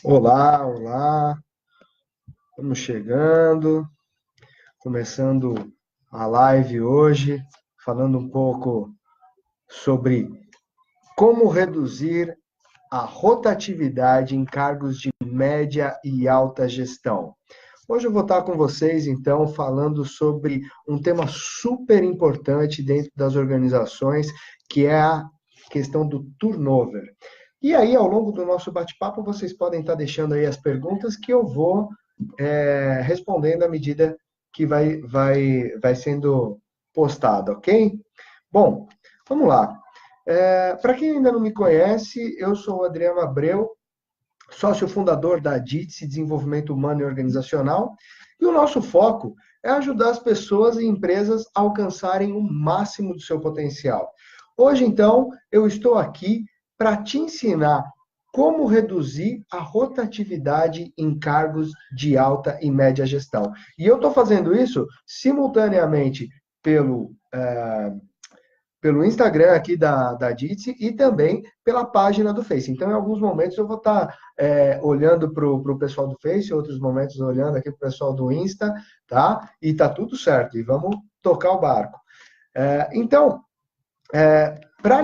Olá, olá, estamos chegando, começando a live hoje, falando um pouco sobre como reduzir a rotatividade em cargos de média e alta gestão. Hoje eu vou estar com vocês, então, falando sobre um tema super importante dentro das organizações, que é a questão do turnover. E aí, ao longo do nosso bate-papo, vocês podem estar deixando aí as perguntas que eu vou respondendo à medida que vai sendo postado, ok? Bom, vamos lá. Para quem ainda não me conhece, eu sou o Adriano Abreu, sócio fundador da DITSE, Desenvolvimento Humano e Organizacional, e o nosso foco é ajudar as pessoas e empresas a alcançarem o máximo do seu potencial. Hoje, então, eu estou aqui para te ensinar como reduzir a rotatividade em cargos de alta e média gestão. E eu estou fazendo isso simultaneamente pelo Instagram aqui da Jitsi e também pela página do Face. Então, em alguns momentos eu vou estar olhando para o pessoal do Face, outros momentos olhando aqui para o pessoal do Insta, tá? E tá tudo certo, e vamos tocar o barco. Então, para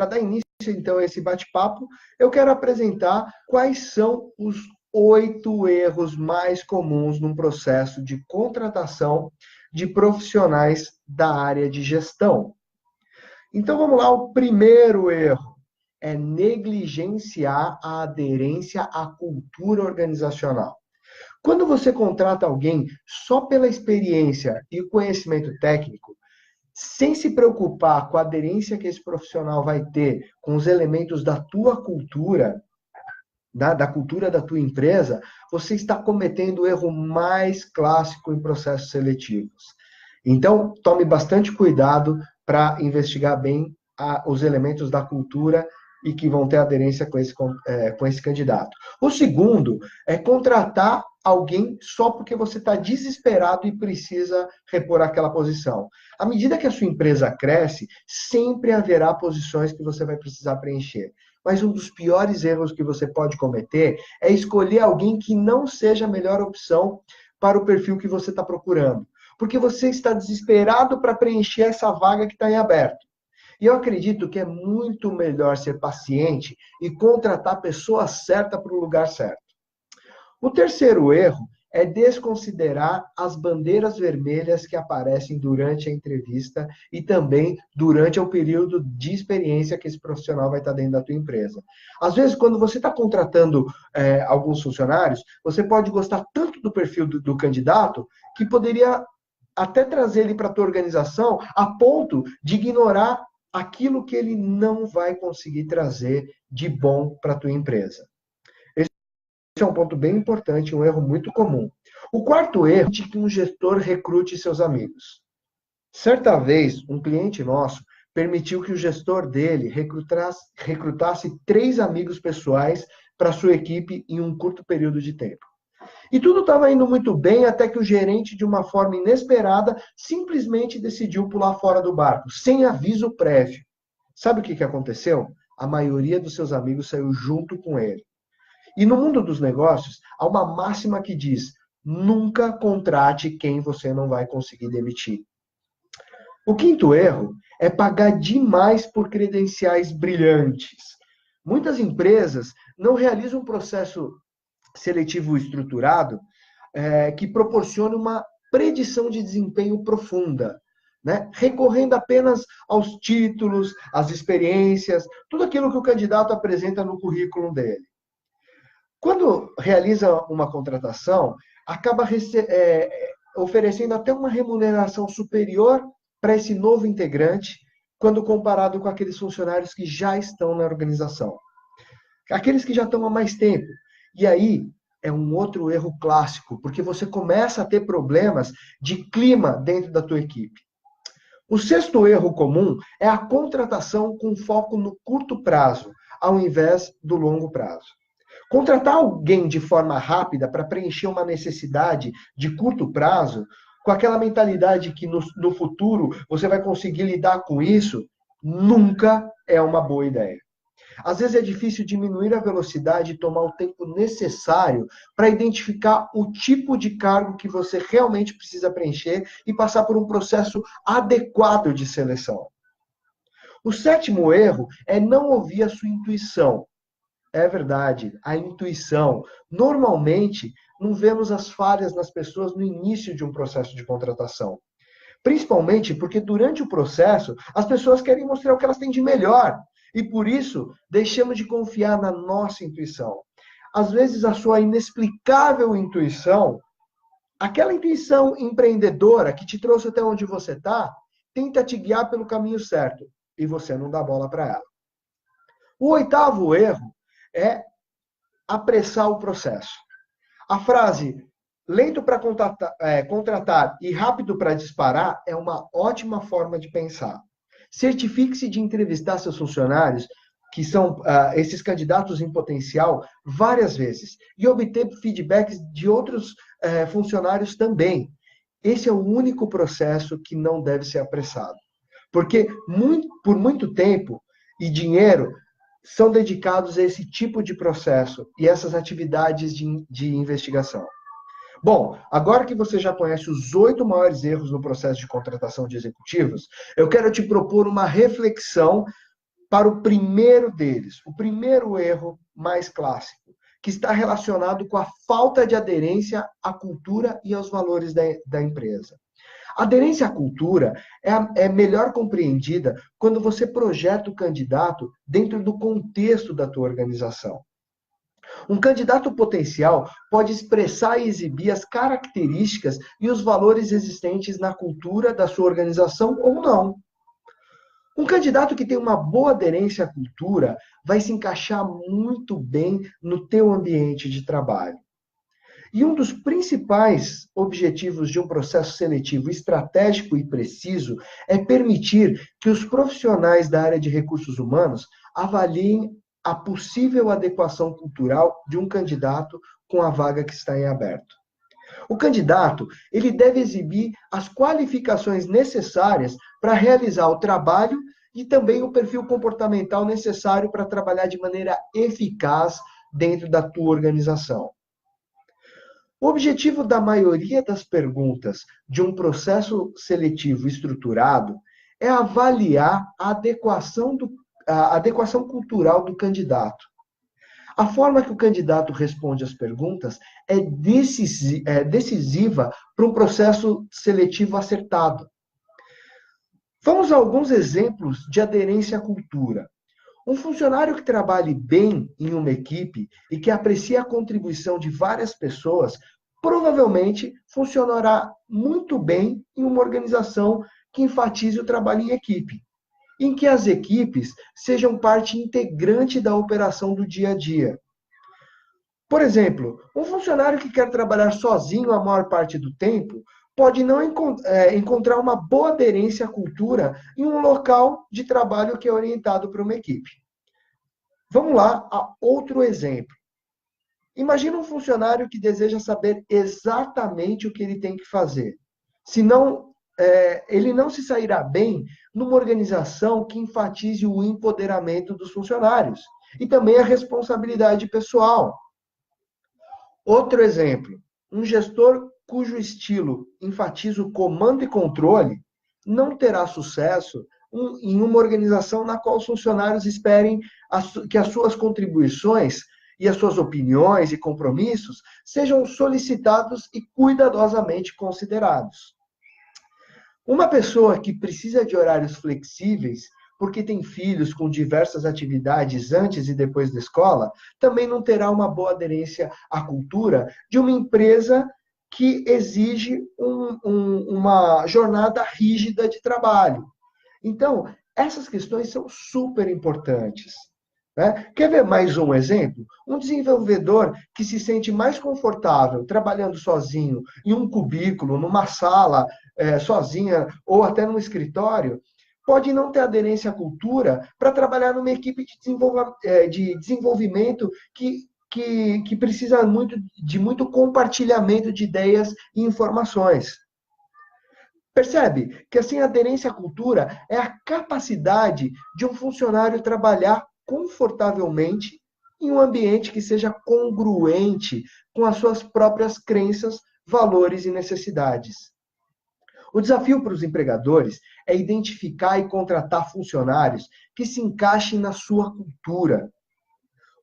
dar início então a esse bate-papo, eu quero apresentar quais são os 8 erros mais comuns num processo de contratação de profissionais da área de gestão. Então vamos lá, o primeiro erro é negligenciar a aderência à cultura organizacional. Quando você contrata alguém só pela experiência e conhecimento técnico, sem se preocupar com a aderência que esse profissional vai ter com os elementos da tua cultura, da cultura da tua empresa, você está cometendo o erro mais clássico em processos seletivos. Então, tome bastante cuidado para investigar bem os elementos da cultura e que vão ter aderência com esse candidato. O segundo é contratar alguém só porque você está desesperado e precisa repor aquela posição. À medida que a sua empresa cresce, sempre haverá posições que você vai precisar preencher. Mas um dos piores erros que você pode cometer é escolher alguém que não seja a melhor opção para o perfil que você está procurando. Porque você está desesperado para preencher essa vaga que está em aberto. E eu acredito que é muito melhor ser paciente e contratar a pessoa certa para o lugar certo. O terceiro erro é desconsiderar as bandeiras vermelhas que aparecem durante a entrevista e também durante o período de experiência que esse profissional vai estar dentro da tua empresa. Às vezes, quando você está contratando alguns funcionários, você pode gostar tanto do perfil do candidato que poderia até trazer ele para a tua organização a ponto de ignorar aquilo que ele não vai conseguir trazer de bom para a tua empresa. Esse é um ponto bem importante, um erro muito comum. O quarto erro é que um gestor recrute seus amigos. Certa vez, um cliente nosso permitiu que o gestor dele recrutasse 3 amigos pessoais para sua equipe em um curto período de tempo. E tudo estava indo muito bem até que o gerente, de uma forma inesperada, simplesmente decidiu pular fora do barco, sem aviso prévio. Sabe o que aconteceu? A maioria dos seus amigos saiu junto com ele. E no mundo dos negócios, há uma máxima que diz: nunca contrate quem você não vai conseguir demitir. O quinto erro é pagar demais por credenciais brilhantes. Muitas empresas não realizam um processo seletivo estruturado que proporcione uma predição de desempenho profunda, né? Recorrendo apenas aos títulos, às experiências, tudo aquilo que o candidato apresenta no currículo dele. Quando realiza uma contratação, acaba oferecendo até uma remuneração superior para esse novo integrante, quando comparado com aqueles funcionários que já estão na organização. Aqueles que já estão há mais tempo. E aí é um outro erro clássico, porque você começa a ter problemas de clima dentro da tua equipe. O sexto erro comum é a contratação com foco no curto prazo, ao invés do longo prazo. Contratar alguém de forma rápida para preencher uma necessidade de curto prazo, com aquela mentalidade que no futuro você vai conseguir lidar com isso, nunca é uma boa ideia. Às vezes é difícil diminuir a velocidade e tomar o tempo necessário para identificar o tipo de cargo que você realmente precisa preencher e passar por um processo adequado de seleção. O sétimo erro é não ouvir a sua intuição. É verdade, a intuição. Normalmente, não vemos as falhas nas pessoas no início de um processo de contratação. Principalmente porque durante o processo, as pessoas querem mostrar o que elas têm de melhor. E por isso, deixamos de confiar na nossa intuição. Às vezes, a sua inexplicável intuição, aquela intuição empreendedora que te trouxe até onde você está, tenta te guiar pelo caminho certo. E você não dá bola para ela. O oitavo erro é apressar o processo. A frase lento para contratar e rápido para disparar é uma ótima forma de pensar. Certifique-se de entrevistar seus funcionários, que são esses candidatos em potencial, várias vezes, e obter feedbacks de outros funcionários também. Esse é o único processo que não deve ser apressado. Porque por muito tempo e dinheiro são dedicados a esse tipo de processo e essas atividades de investigação. Bom, agora que você já conhece os 8 maiores erros no processo de contratação de executivos, eu quero te propor uma reflexão para o primeiro deles, o primeiro erro mais clássico, que está relacionado com a falta de aderência à cultura e aos valores da empresa. A aderência à cultura é melhor compreendida quando você projeta o candidato dentro do contexto da tua organização. Um candidato potencial pode expressar e exibir as características e os valores existentes na cultura da sua organização ou não. Um candidato que tem uma boa aderência à cultura vai se encaixar muito bem no teu ambiente de trabalho. E um dos principais objetivos de um processo seletivo estratégico e preciso é permitir que os profissionais da área de recursos humanos avaliem a possível adequação cultural de um candidato com a vaga que está em aberto. O candidato, ele deve exibir as qualificações necessárias para realizar o trabalho e também o perfil comportamental necessário para trabalhar de maneira eficaz dentro da tua organização. O objetivo da maioria das perguntas de um processo seletivo estruturado é avaliar a adequação cultural do candidato. A forma que o candidato responde às perguntas é decisiva para um processo seletivo acertado. Vamos a alguns exemplos de aderência à cultura. Um funcionário que trabalhe bem em uma equipe e que aprecie a contribuição de várias pessoas, provavelmente funcionará muito bem em uma organização que enfatize o trabalho em equipe, em que as equipes sejam parte integrante da operação do dia a dia. Por exemplo, um funcionário que quer trabalhar sozinho a maior parte do tempo pode não encontrar uma boa aderência à cultura em um local de trabalho que é orientado para uma equipe. Vamos lá a outro exemplo. Imagina um funcionário que deseja saber exatamente o que ele tem que fazer. Senão, ele não se sairá bem numa organização que enfatize o empoderamento dos funcionários e também a responsabilidade pessoal. Outro exemplo, um gestor cujo estilo enfatiza o comando e controle não terá sucesso em uma organização na qual os funcionários esperem que as suas contribuições e as suas opiniões e compromissos sejam solicitados e cuidadosamente considerados. Uma pessoa que precisa de horários flexíveis, porque tem filhos com diversas atividades antes e depois da escola, também não terá uma boa aderência à cultura de uma empresa que exige uma jornada rígida de trabalho. Então, essas questões são super importantes. Né? Quer ver mais um exemplo? Um desenvolvedor que se sente mais confortável trabalhando sozinho em um cubículo, numa sala sozinha ou até num escritório, pode não ter aderência à cultura para trabalhar numa equipe de desenvolvimento que precisa de muito compartilhamento de ideias e informações. Percebe que assim, a aderência à cultura é a capacidade de um funcionário trabalhar confortavelmente em um ambiente que seja congruente com as suas próprias crenças, valores e necessidades. O desafio para os empregadores é identificar e contratar funcionários que se encaixem na sua cultura.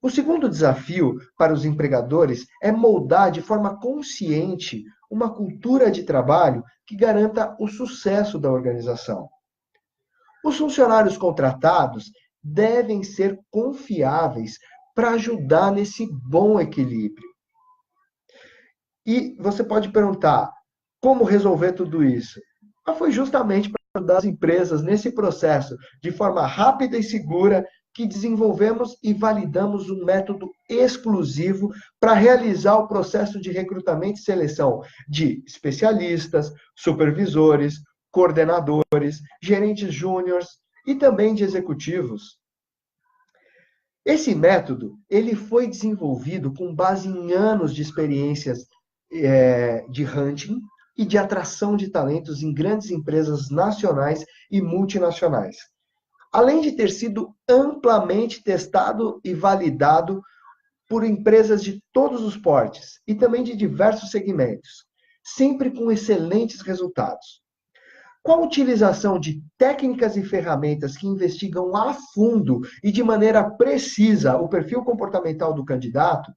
O segundo desafio para os empregadores é moldar de forma consciente uma cultura de trabalho que garanta o sucesso da organização. Os funcionários contratados devem ser confiáveis para ajudar nesse bom equilíbrio. E você pode perguntar, como resolver tudo isso? Mas foi justamente para ajudar as empresas nesse processo, de forma rápida e segura, que desenvolvemos e validamos um método exclusivo para realizar o processo de recrutamento e seleção de especialistas, supervisores, coordenadores, gerentes júniores e também de executivos. Esse método ele foi desenvolvido com base em anos de experiências de hunting e de atração de talentos em grandes empresas nacionais e multinacionais. Além de ter sido amplamente testado e validado por empresas de todos os portes e também de diversos segmentos, sempre com excelentes resultados. Com a utilização de técnicas e ferramentas que investigam a fundo e de maneira precisa o perfil comportamental do candidato,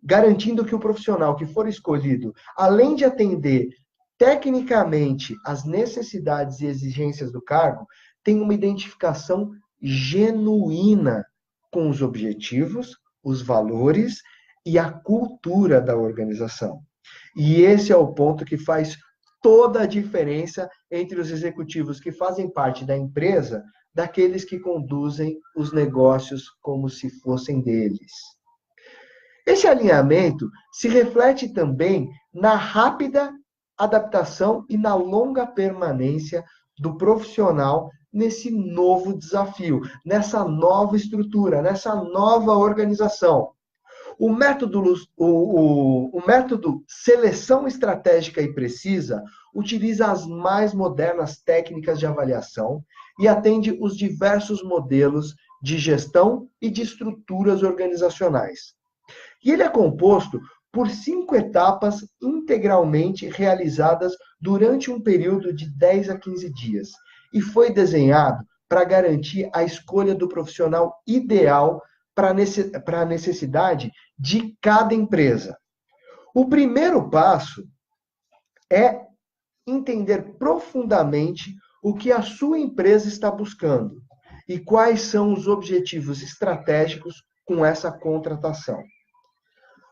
garantindo que o profissional que for escolhido, além de atender tecnicamente as necessidades e exigências do cargo, tem uma identificação genuína com os objetivos, os valores e a cultura da organização. E esse é o ponto que faz toda a diferença entre os executivos que fazem parte da empresa daqueles que conduzem os negócios como se fossem deles. Esse alinhamento se reflete também na rápida adaptação e na longa permanência do profissional nesse novo desafio, nessa nova estrutura, nessa nova organização. O método seleção estratégica e precisa utiliza as mais modernas técnicas de avaliação e atende os diversos modelos de gestão e de estruturas organizacionais. E ele é composto por 5 etapas integralmente realizadas durante um período de 10 a 15 dias e foi desenhado para garantir a escolha do profissional ideal para a necessidade de cada empresa. O primeiro passo é entender profundamente o que a sua empresa está buscando e quais são os objetivos estratégicos com essa contratação.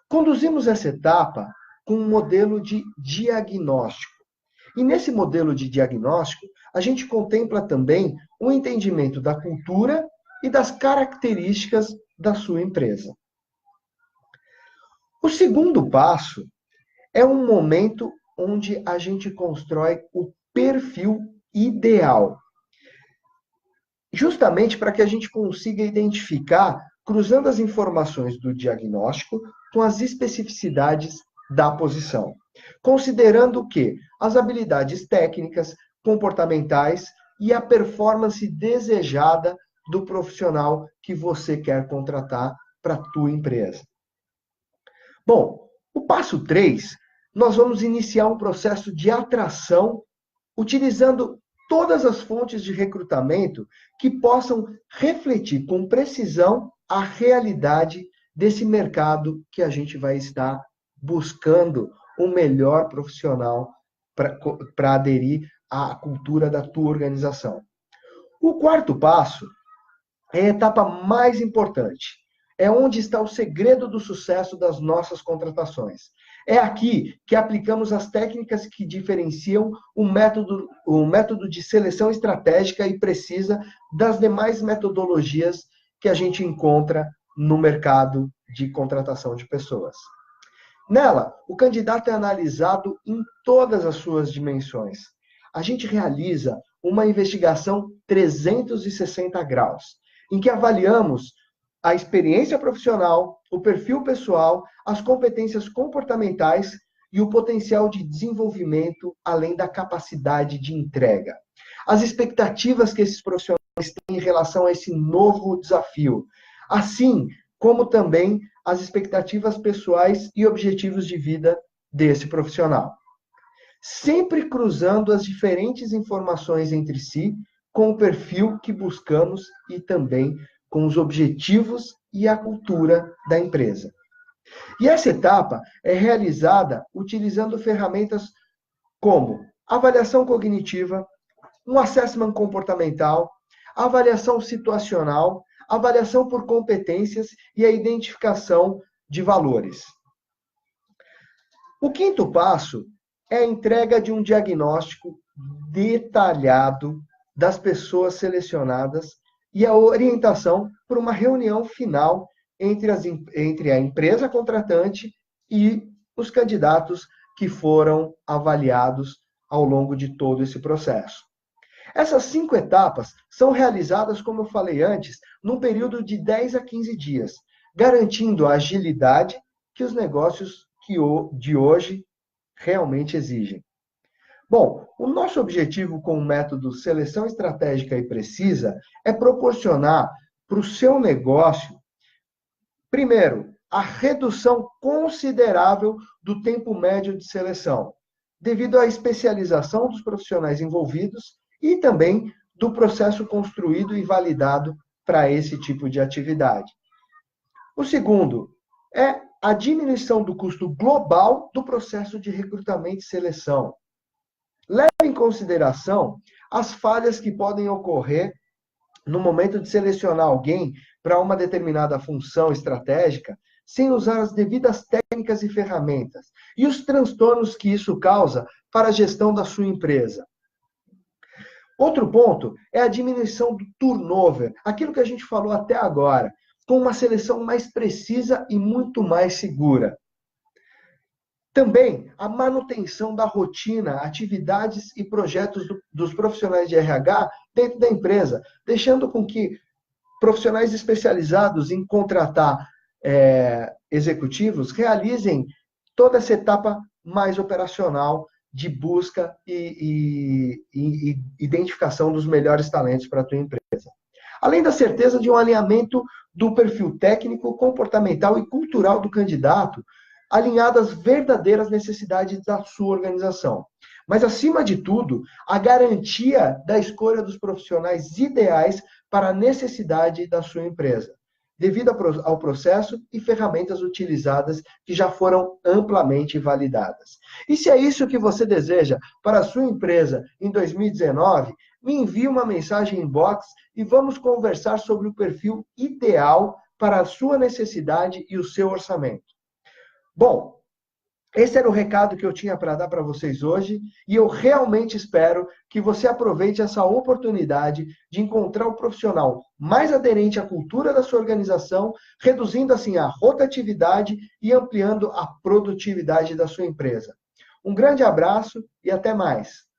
Conduzimos essa etapa com um modelo de diagnóstico. E nesse modelo de diagnóstico, a gente contempla também o entendimento da cultura e das características da sua empresa. O segundo passo é um momento onde a gente constrói o perfil ideal. Justamente para que a gente consiga identificar, cruzando as informações do diagnóstico com as especificidades da posição. Considerando o quê? As habilidades técnicas, comportamentais e a performance desejada do profissional que você quer contratar para a tua empresa. Bom, o passo 3, nós vamos iniciar um processo de atração utilizando todas as fontes de recrutamento que possam refletir com precisão a realidade desse mercado que a gente vai estar buscando o melhor profissional para aderir à cultura da tua organização. O quarto passo é a etapa mais importante. É onde está o segredo do sucesso das nossas contratações. É aqui que aplicamos as técnicas que diferenciam o método de seleção estratégica e precisa das demais metodologias que a gente encontra no mercado de contratação de pessoas. Nela, o candidato é analisado em todas as suas dimensões. A gente realiza uma investigação 360 graus, em que avaliamos a experiência profissional, o perfil pessoal, as competências comportamentais e o potencial de desenvolvimento, além da capacidade de entrega. As expectativas que esses profissionais têm em relação a esse novo desafio, assim como também as expectativas pessoais e objetivos de vida desse profissional. Sempre cruzando as diferentes informações entre si com o perfil que buscamos e também com os objetivos e a cultura da empresa. E essa etapa é realizada utilizando ferramentas como avaliação cognitiva, um assessment comportamental, avaliação situacional, avaliação por competências e a identificação de valores. O quinto passo é a entrega de um diagnóstico detalhado das pessoas selecionadas e a orientação para uma reunião final entre a empresa contratante e os candidatos que foram avaliados ao longo de todo esse processo. Essas 5 etapas são realizadas, como eu falei antes, num período de 10 a 15 dias, garantindo a agilidade que os negócios de hoje realmente exigem. Bom, o nosso objetivo com o método Seleção Estratégica e Precisa é proporcionar para o seu negócio, primeiro, a redução considerável do tempo médio de seleção, devido à especialização dos profissionais envolvidos e também do processo construído e validado para esse tipo de atividade. O segundo é a diminuição do custo global do processo de recrutamento e seleção. Leve em consideração as falhas que podem ocorrer no momento de selecionar alguém para uma determinada função estratégica, sem usar as devidas técnicas e ferramentas, e os transtornos que isso causa para a gestão da sua empresa. Outro ponto é a diminuição do turnover, aquilo que a gente falou até agora, com uma seleção mais precisa e muito mais segura. Também a manutenção da rotina, atividades e projetos dos profissionais de RH dentro da empresa, deixando com que profissionais especializados em contratar executivos realizem toda essa etapa mais operacional de busca e identificação dos melhores talentos para a tua empresa. Além da certeza de um alinhamento do perfil técnico, comportamental e cultural do candidato, alinhado às verdadeiras necessidades da sua organização. Mas, acima de tudo, a garantia da escolha dos profissionais ideais para a necessidade da sua empresa, devido ao processo e ferramentas utilizadas que já foram amplamente validadas. E se é isso que você deseja para a sua empresa em 2019, me envie uma mensagem inbox e vamos conversar sobre o perfil ideal para a sua necessidade e o seu orçamento. Bom, esse era o recado que eu tinha para dar para vocês hoje e eu realmente espero que você aproveite essa oportunidade de encontrar o profissional mais aderente à cultura da sua organização, reduzindo assim a rotatividade e ampliando a produtividade da sua empresa. Um grande abraço e até mais!